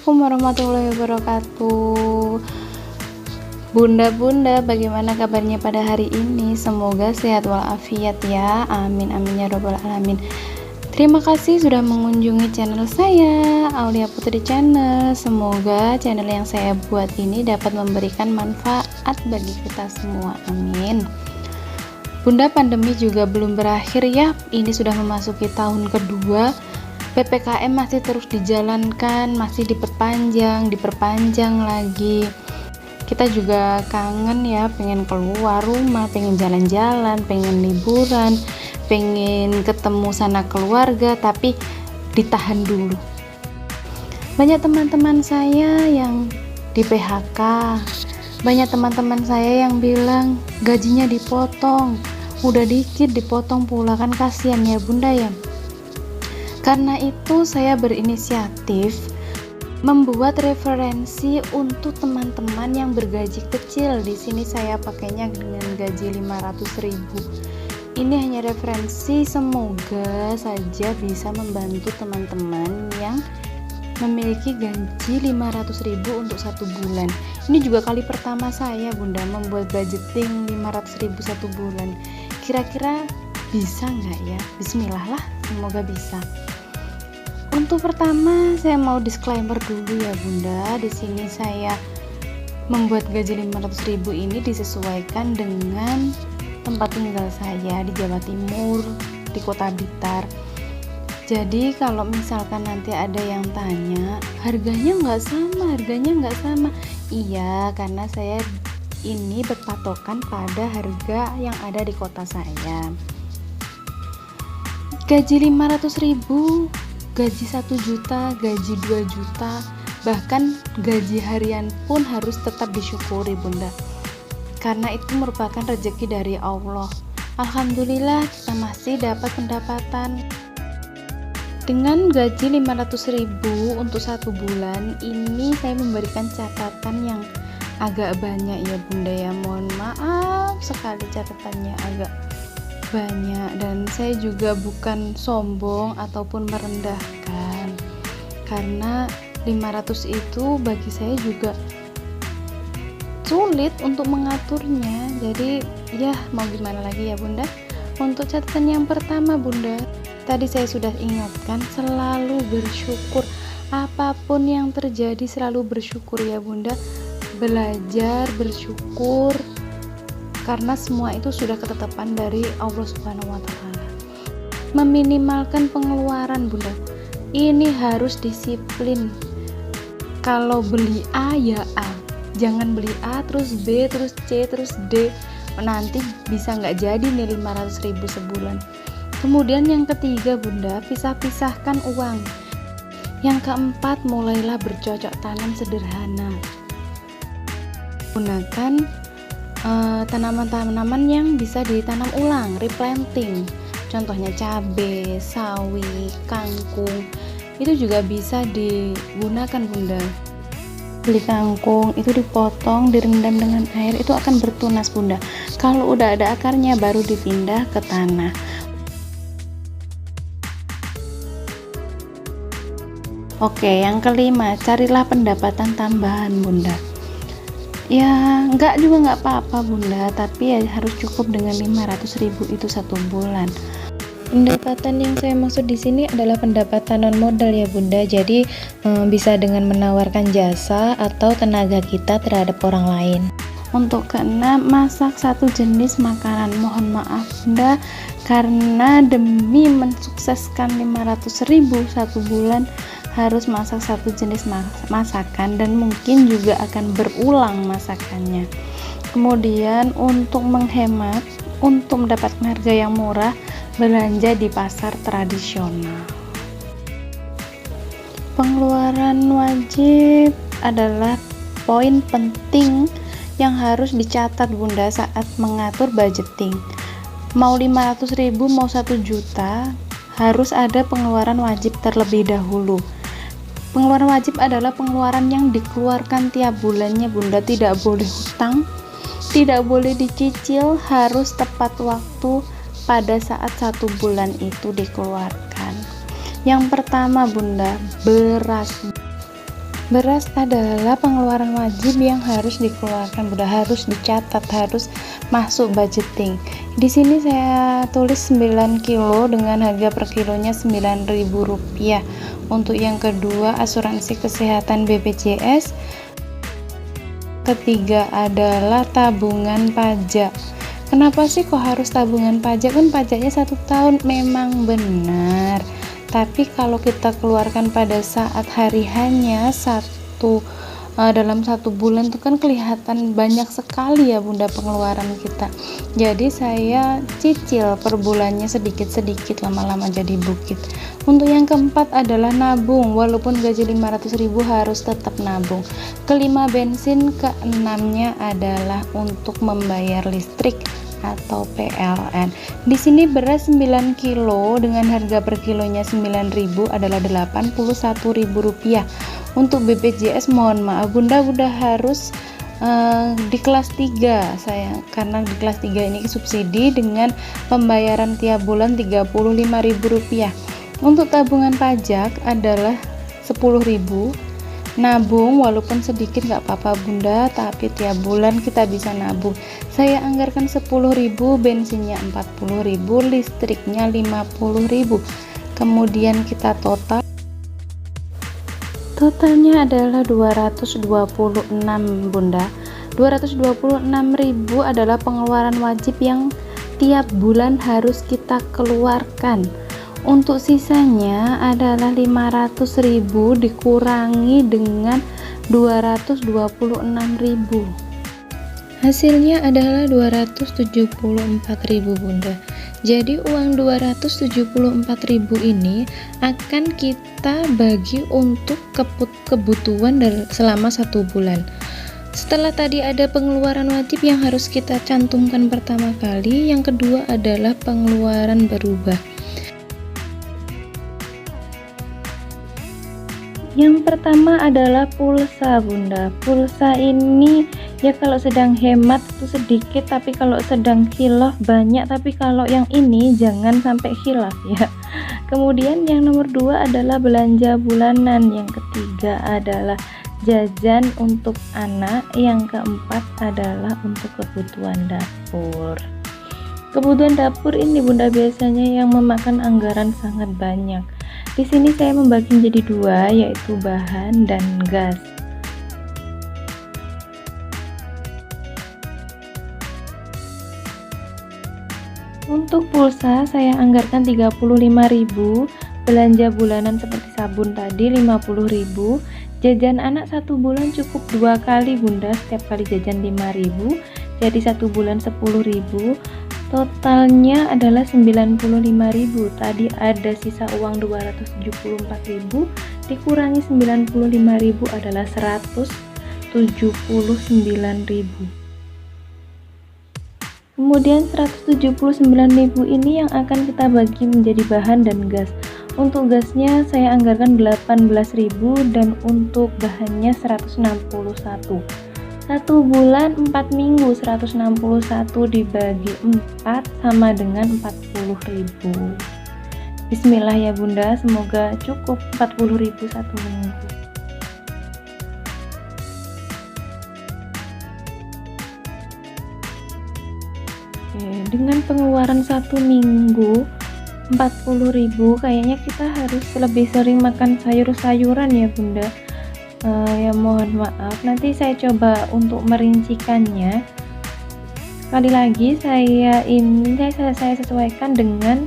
Assalamualaikum warahmatullahi wabarakatuh. Bunda-bunda, bagaimana kabarnya pada hari ini? Semoga sehat walafiat ya. Amin amin ya robbal alamin. Terima kasih sudah mengunjungi channel saya, Aulia Putri Channel. Semoga channel yang saya buat ini dapat memberikan manfaat bagi kita semua. Amin. Bunda, pandemi juga belum berakhir ya. Ini sudah memasuki tahun kedua. PPKM masih terus dijalankan, masih diperpanjang lagi. Kita juga kangen ya, pengen keluar rumah, pengen jalan-jalan, pengen liburan, pengen ketemu sanak keluarga, tapi ditahan dulu. Banyak teman-teman saya yang di PHK, banyak teman-teman saya yang bilang gajinya dipotong, udah dikit dipotong pula, kan kasihan ya bunda ya. Karena itu saya berinisiatif membuat referensi untuk teman-teman yang bergaji kecil. Di sini saya pakainya dengan gaji 500.000. Ini hanya referensi, semoga saja bisa membantu teman-teman yang memiliki gaji 500.000 untuk 1 bulan. Ini juga kali pertama saya bunda membuat budgeting 500.000 1 bulan. Kira-kira bisa nggak ya? Bismillah lah, semoga bisa. Untuk pertama saya mau disclaimer dulu ya bunda. Di sini saya membuat gaji 500.000 ini disesuaikan dengan tempat tinggal saya di Jawa Timur, di Kota Blitar. Jadi kalau misalkan nanti ada yang tanya harganya nggak sama, iya, karena saya ini berpatokan pada harga yang ada di kota saya. Gaji 500.000, gaji 1 juta, gaji 2 juta, bahkan gaji harian pun harus tetap disyukuri bunda, karena itu merupakan rezeki dari Allah. Alhamdulillah kita masih dapat pendapatan. Dengan gaji 500.000 untuk 1 bulan ini saya memberikan catatan yang agak banyak ya bunda ya, mohon maaf sekali catatannya agak banyak, dan saya juga bukan sombong ataupun merendahkan, karena 500 itu bagi saya juga sulit untuk mengaturnya. Jadi ya mau gimana lagi ya bunda. Untuk catatan yang pertama bunda, tadi saya sudah ingatkan, selalu bersyukur, apapun yang terjadi selalu bersyukur ya bunda. Belajar bersyukur, karena semua itu sudah ketetapan dari Allah Subhanahu wa Ta'ala. Meminimalkan pengeluaran bunda, ini harus disiplin. Kalau beli A ya A, jangan beli A terus B terus C terus D, nanti bisa nggak jadi nih 500.000 sebulan. Kemudian yang ketiga bunda, pisahkan uang. Yang keempat, mulailah bercocok tanam sederhana. Gunakan tanaman-tanaman yang bisa ditanam ulang, replanting. Contohnya cabai, sawi, kangkung, itu juga bisa digunakan bunda. Beli kangkung itu dipotong, direndam dengan air, itu akan bertunas bunda. Kalau udah ada akarnya baru dipindah ke tanah. Oke, yang kelima, carilah pendapatan tambahan bunda. Ya nggak apa-apa bunda, tapi ya harus cukup dengan 500.000 itu 1 bulan. Pendapatan yang saya maksud di sini adalah pendapatan non modal ya bunda. Jadi bisa dengan menawarkan jasa atau tenaga kita terhadap orang lain. Untuk keenam, masak 1 jenis makanan. Mohon maaf bunda, karena demi mensukseskan 500.000 1 bulan harus masak 1 jenis masakan, dan mungkin juga akan berulang masakannya. Kemudian untuk menghemat, untuk mendapatkan harga yang murah, belanja di pasar tradisional. Pengeluaran wajib adalah poin penting yang harus dicatat bunda saat mengatur budgeting. Mau 500.000 mau 1 juta, harus ada pengeluaran wajib terlebih dahulu. Pengeluaran wajib adalah pengeluaran yang dikeluarkan tiap bulannya bunda, tidak boleh hutang, tidak boleh dicicil, harus tepat waktu pada saat 1 bulan itu dikeluarkan. Yang pertama bunda, beras. Beras adalah pengeluaran wajib yang harus dikeluarkan, Bunda, harus dicatat, harus masuk budgeting. Di sini saya tulis 9 kilo dengan harga per kilonya Rp9.000. Untuk yang kedua, asuransi kesehatan BPJS. Ketiga adalah tabungan pajak. Kenapa sih kok harus tabungan pajak? Kan pajaknya 1 tahun, memang benar. Tapi kalau kita keluarkan pada saat hari hanya dalam 1 bulan itu kan kelihatan banyak sekali ya Bunda pengeluaran kita. Jadi saya cicil per bulannya sedikit-sedikit, lama-lama jadi bukit. Untuk yang keempat adalah nabung, walaupun gaji 500.000 harus tetap nabung. Kelima bensin, keenamnya adalah untuk membayar listrik atau PLN. Di sini beras 9 kilo dengan harga per kilonya 9.000 adalah Rp81.000. Untuk BPJS mohon maaf Bunda harus di kelas 3 saya, karena di kelas 3 ini subsidi dengan pembayaran tiap bulan Rp35.000. Untuk tabungan pajak adalah 10.000. Nabung walaupun sedikit nggak apa-apa Bunda, tapi tiap bulan kita bisa nabung. Saya anggarkan 10.000, bensinnya 40.000, listriknya 50.000. Kemudian kita totalnya adalah 226 Bunda. 226.000 adalah pengeluaran wajib yang tiap bulan harus kita keluarkan. Untuk sisanya adalah 500.000 dikurangi dengan 226.000. Hasilnya adalah 274.000 Bunda. Jadi uang 274.000 ini akan kita bagi untuk kebutuhan selama 1 bulan. Setelah tadi ada pengeluaran wajib yang harus kita cantumkan pertama kali, yang kedua adalah pengeluaran berubah. Yang pertama adalah pulsa Bunda. Pulsa ini ya kalau sedang hemat itu sedikit, tapi kalau sedang khilaf banyak, tapi kalau yang ini jangan sampai khilaf ya. Kemudian yang nomor 2 adalah belanja bulanan, yang ketiga adalah jajan untuk anak, yang keempat adalah untuk kebutuhan dapur. Kebutuhan dapur ini Bunda biasanya yang memakan anggaran sangat banyak. Di sini saya membagi menjadi 2, yaitu bahan dan gas. Untuk pulsa saya anggarkan 35.000, belanja bulanan seperti sabun tadi 50.000, jajan anak 1 bulan cukup 2 kali Bunda, setiap kali jajan 5.000, jadi 1 bulan 10.000. Totalnya adalah 95.000. Tadi ada sisa uang 274.000 dikurangi 95.000 adalah 179.000. Kemudian 179.000 ini yang akan kita bagi menjadi bahan dan gas. Untuk gasnya saya anggarkan 18.000 dan untuk bahannya 161. 1 bulan 4 minggu 161 dibagi 4 sama dengan 40.000. Bismillah ya Bunda, semoga cukup 40.000 1 minggu. Oke, dengan pengeluaran 1 minggu 40.000 kayaknya kita harus lebih sering makan sayur-sayuran ya Bunda. Ya mohon maaf, nanti saya coba untuk merincikannya. Sekali lagi saya sesuaikan dengan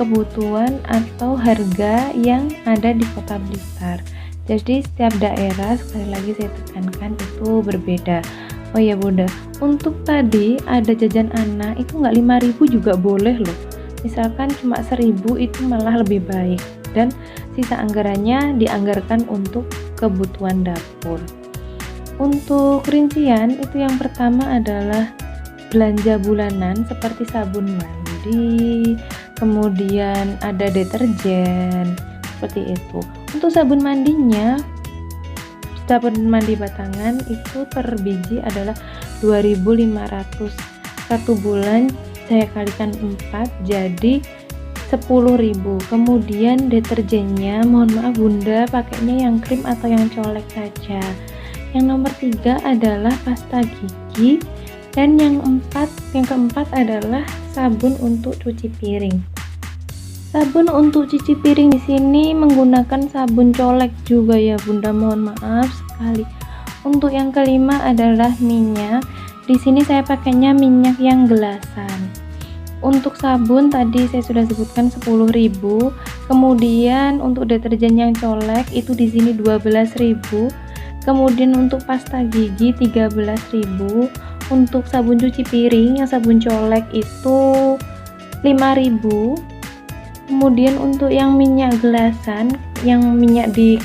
kebutuhan atau harga yang ada di Kota Blitar. Jadi setiap daerah, sekali lagi saya tekankan, itu berbeda. Oh ya Bunda, untuk tadi ada jajan anak itu nggak 5.000 juga boleh loh. Misalkan cuma 1.000 itu malah lebih baik, dan sisa anggarannya dianggarkan untuk kebutuhan dapur. Untuk rincian itu yang pertama adalah belanja bulanan seperti sabun mandi, kemudian ada deterjen seperti itu. Untuk sabun mandinya, sabun mandi batangan itu per biji adalah 2.500. 1 bulan saya kalikan 4 jadi 10.000. Kemudian deterjennya, mohon maaf bunda, pakainya yang krim atau yang colek saja. Yang nomor 3 adalah pasta gigi, dan yang keempat adalah sabun untuk cuci piring. Sabun untuk cuci piring di sini menggunakan sabun colek juga ya bunda, mohon maaf sekali. Untuk yang kelima adalah minyak. Di sini saya pakainya minyak yang gelasan. Untuk sabun tadi saya sudah sebutkan 10.000. Kemudian untuk deterjen yang colek itu di sini 12.000. Kemudian untuk pasta gigi 13.000. Untuk sabun cuci piring yang sabun colek itu 5.000. Kemudian untuk yang minyak gelasan, yang minyak di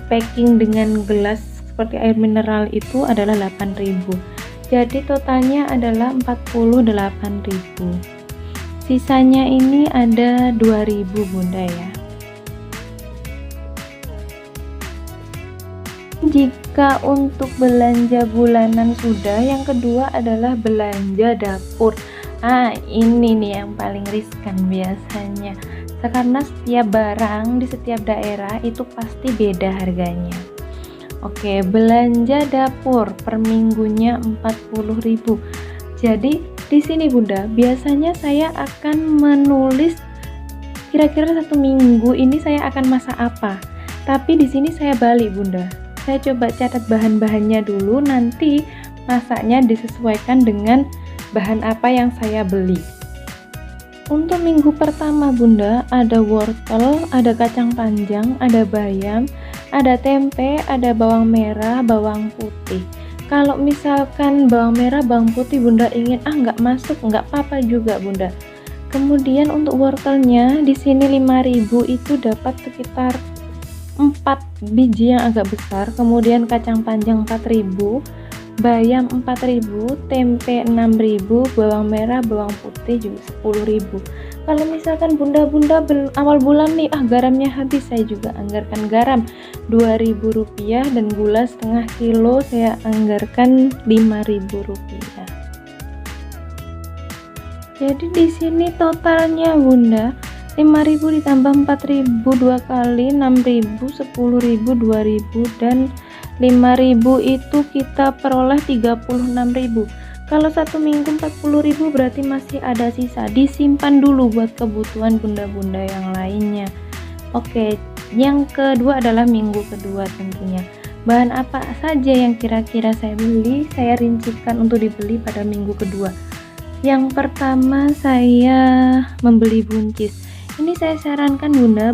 packing dengan gelas seperti air mineral itu adalah 8.000. Jadi totalnya adalah 48.000. Sisanya ini ada 2.000 bunda ya. Jika untuk belanja bulanan sudah, yang kedua adalah belanja dapur. Ini nih yang paling riskan biasanya, karena setiap barang di setiap daerah itu pasti beda harganya. Oke, belanja dapur per minggunya 40.000. Jadi di sini bunda, biasanya saya akan menulis kira-kira 1 minggu ini saya akan masak apa. Tapi di sini saya balik bunda. Saya coba catat bahan-bahannya dulu, nanti masaknya disesuaikan dengan bahan apa yang saya beli. Untuk minggu pertama bunda, ada wortel, ada kacang panjang, ada bayam, ada tempe, ada bawang merah, bawang putih. Kalau misalkan bawang merah, bawang putih bunda ingin nggak masuk, nggak apa-apa juga bunda. Kemudian untuk wortelnya di sini 5.000 itu dapat sekitar 4 biji yang agak besar. Kemudian kacang panjang 4.000, bayam 4.000, tempe 6.000, bawang merah, bawang putih juga 10.000. Kalau misalkan bunda-bunda awal bulan nih, garamnya habis, saya juga anggarkan garam 2.000 rupiah, dan gula setengah kilo saya anggarkan 5.000 rupiah. Jadi di sini totalnya bunda 5.000 ditambah 4.000 2 kali 6.000, 10.000, 2.000 dan 5.000 itu kita peroleh 36.000. Kalau 1 minggu 40.000 berarti masih ada sisa, disimpan dulu buat kebutuhan bunda-bunda yang lainnya. Oke, yang kedua adalah minggu kedua tentunya. Bahan apa saja yang kira-kira saya beli, saya rincikan untuk dibeli pada minggu kedua. Yang pertama saya membeli buncis. Ini saya sarankan bunda,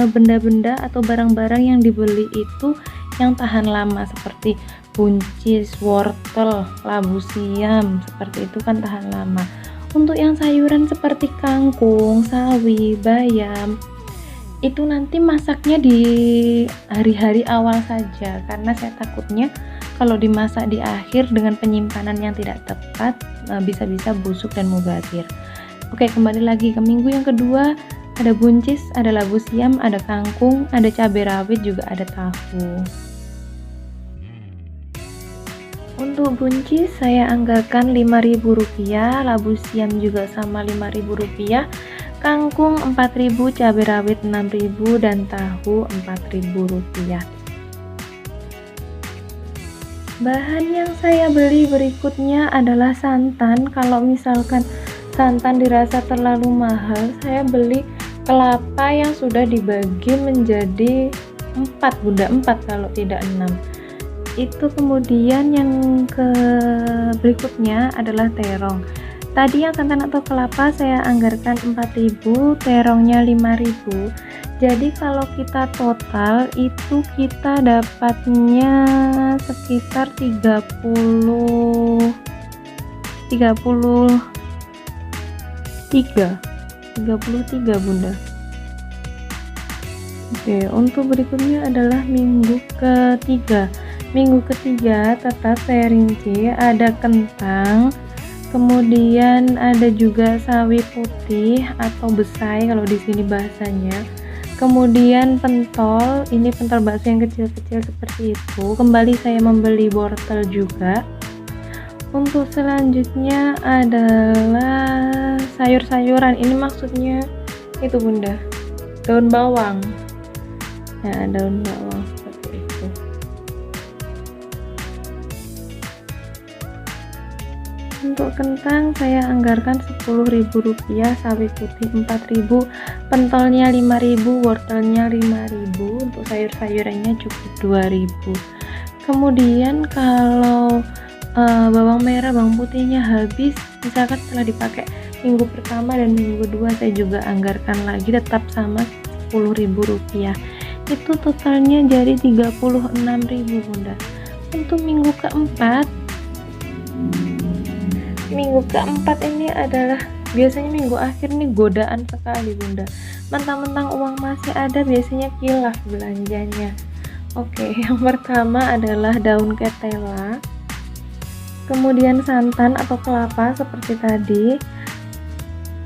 benda-benda atau barang-barang yang dibeli itu yang tahan lama, seperti buncis, wortel, labu siam, seperti itu kan tahan lama. Untuk yang sayuran seperti kangkung, sawi, bayam, itu nanti masaknya di hari-hari awal saja, karena saya takutnya kalau dimasak di akhir dengan penyimpanan yang tidak tepat bisa-bisa busuk dan mubazir. Oke, kembali lagi ke minggu yang kedua, ada buncis, ada labu siam, ada kangkung, ada cabai rawit, juga ada tahu. Untuk buncis saya anggarkan 5.000 rupiah, labu siam juga sama 5.000 rupiah, kangkung 4.000, cabai rawit 6.000 dan tahu 4.000 rupiah. Bahan yang saya beli berikutnya adalah santan. Kalau misalkan santan dirasa terlalu mahal, saya beli kelapa yang sudah dibagi menjadi 4 bunda, 4 kalau tidak 6 itu. Kemudian yang berikutnya adalah terong. Tadi yang santan atau kelapa saya anggarkan 4.000, terongnya 5.000. Jadi kalau kita total itu kita dapatnya sekitar 33 bunda. Oke, untuk berikutnya adalah minggu ketiga. Minggu ketiga tetap saya rinci, ada kentang, kemudian ada juga sawi putih atau besai kalau di sini bahasanya. Kemudian pentol, ini pentol bakso yang kecil-kecil seperti itu. Kembali saya membeli wortel juga. Untuk selanjutnya adalah sayur-sayuran. Ini maksudnya itu bunda, daun bawang. Nah, daun bawang seperti itu. Untuk kentang saya anggarkan Rp10.000, sawi putih 4.000, pentolnya 5.000, wortelnya 5.000, untuk sayur-sayurannya cukup 2.000. Kemudian kalau bawang merah, bawang putihnya habis, misalkan setelah dipakai minggu pertama dan minggu kedua, saya juga anggarkan lagi tetap sama Rp10.000. Itu totalnya jadi 36.000 bunda. Untuk minggu keempat ini adalah biasanya minggu akhir nih godaan sekali bunda. Mentang-mentang uang masih ada, biasanya kilaf belanjanya. Oke, yang pertama adalah daun ketela, kemudian santan atau kelapa seperti tadi.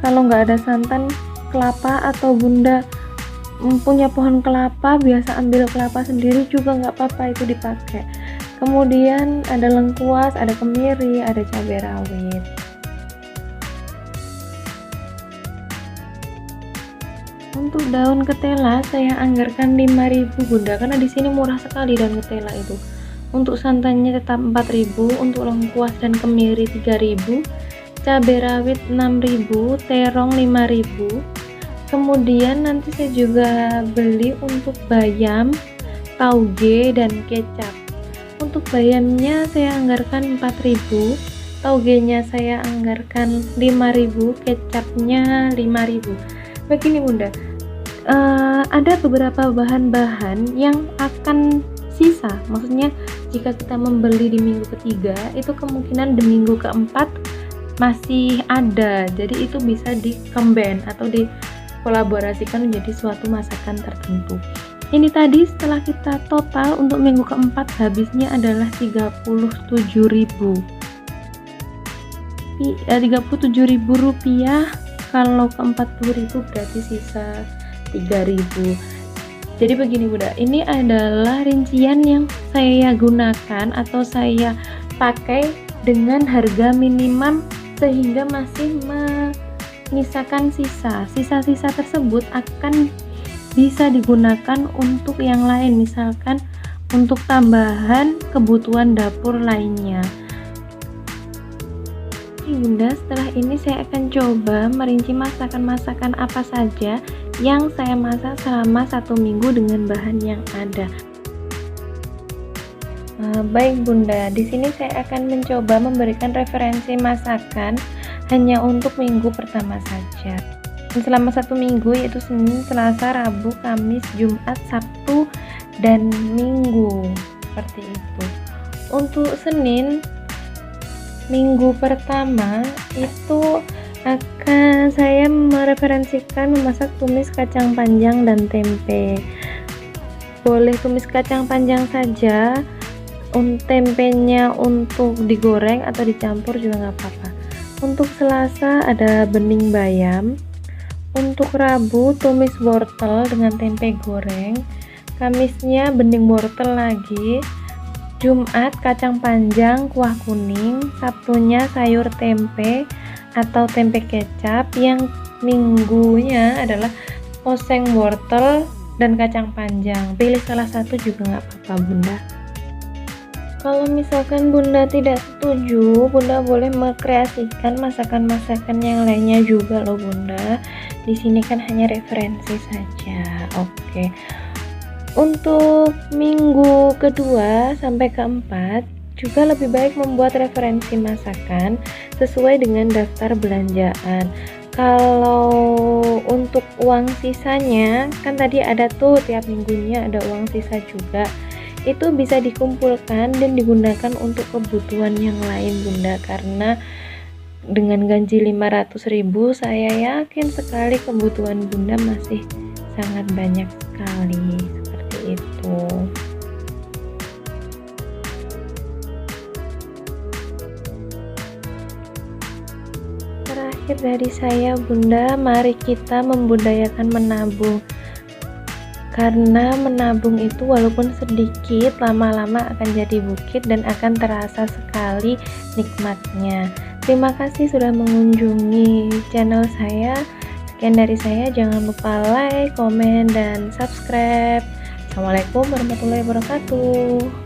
Kalau nggak ada santan, kelapa, atau bunda punya pohon kelapa, biasa ambil kelapa sendiri juga nggak apa-apa, itu dipakai. Kemudian ada lengkuas, ada kemiri, ada cabai rawit. Untuk daun ketela saya anggarkan 5.000 bunda, karena di sini murah sekali daun ketela itu. Untuk santannya tetap 4.000, untuk lengkuas dan kemiri 3.000, cabai rawit 6.000, terong 5.000. Kemudian nanti saya juga beli untuk bayam, tauge, dan kecap. Untuk bayamnya saya anggarkan 4.000, taugenya saya anggarkan 5.000, kecapnya 5.000. Begini bunda, ada beberapa bahan-bahan yang akan sisa, maksudnya jika kita membeli di minggu ketiga, itu kemungkinan di minggu keempat masih ada, jadi itu bisa di-combine atau dikolaborasikan menjadi suatu masakan tertentu. Ini tadi setelah kita total untuk minggu keempat habisnya adalah 37.000 rupiah. Kalau ke 40.000 berarti sisa 3.000. Jadi begini bunda, ini adalah rincian yang saya gunakan atau saya pakai dengan harga minimum, sehingga masih menyisakan sisa tersebut akan bisa digunakan untuk yang lain, misalkan untuk tambahan kebutuhan dapur lainnya. Bunda, setelah ini saya akan coba merinci masakan-masakan apa saja yang saya masak selama 1 minggu dengan bahan yang ada. Baik bunda, di sini saya akan mencoba memberikan referensi masakan hanya untuk minggu pertama saja. Selama 1 minggu, yaitu Senin, Selasa, Rabu, Kamis, Jumat, Sabtu, dan Minggu, seperti itu. Untuk Senin minggu pertama itu akan saya mereferensikan memasak tumis kacang panjang dan tempe. Boleh tumis kacang panjang saja, tempenya untuk digoreng atau dicampur juga nggak apa-apa. Untuk Selasa ada bening bayam. Untuk Rabu tumis wortel dengan tempe goreng. Kamisnya bening wortel lagi. Jumat kacang panjang kuah kuning. Sabtunya sayur tempe atau tempe kecap. Yang minggunya adalah oseng wortel dan kacang panjang. Pilih salah satu juga nggak apa-apa bunda. Kalau misalkan bunda tidak setuju, bunda boleh mengkreasikan masakan-masakan yang lainnya juga loh bunda. Di sini kan hanya referensi saja. Oke. Untuk minggu kedua sampai keempat juga lebih baik membuat referensi masakan sesuai dengan daftar belanjaan. Kalau untuk uang sisanya, kan tadi ada tuh tiap minggunya ada uang sisa juga. Itu bisa dikumpulkan dan digunakan untuk kebutuhan yang lain bunda, karena dengan gaji 500.000 saya yakin sekali kebutuhan bunda masih sangat banyak sekali, seperti itu. Terakhir dari saya bunda, mari kita membudayakan menabung. Karena menabung itu walaupun sedikit, lama-lama akan jadi bukit dan akan terasa sekali nikmatnya. Terima kasih sudah mengunjungi channel saya. Sekian dari saya, jangan lupa like, komen, dan subscribe. Assalamualaikum warahmatullahi wabarakatuh.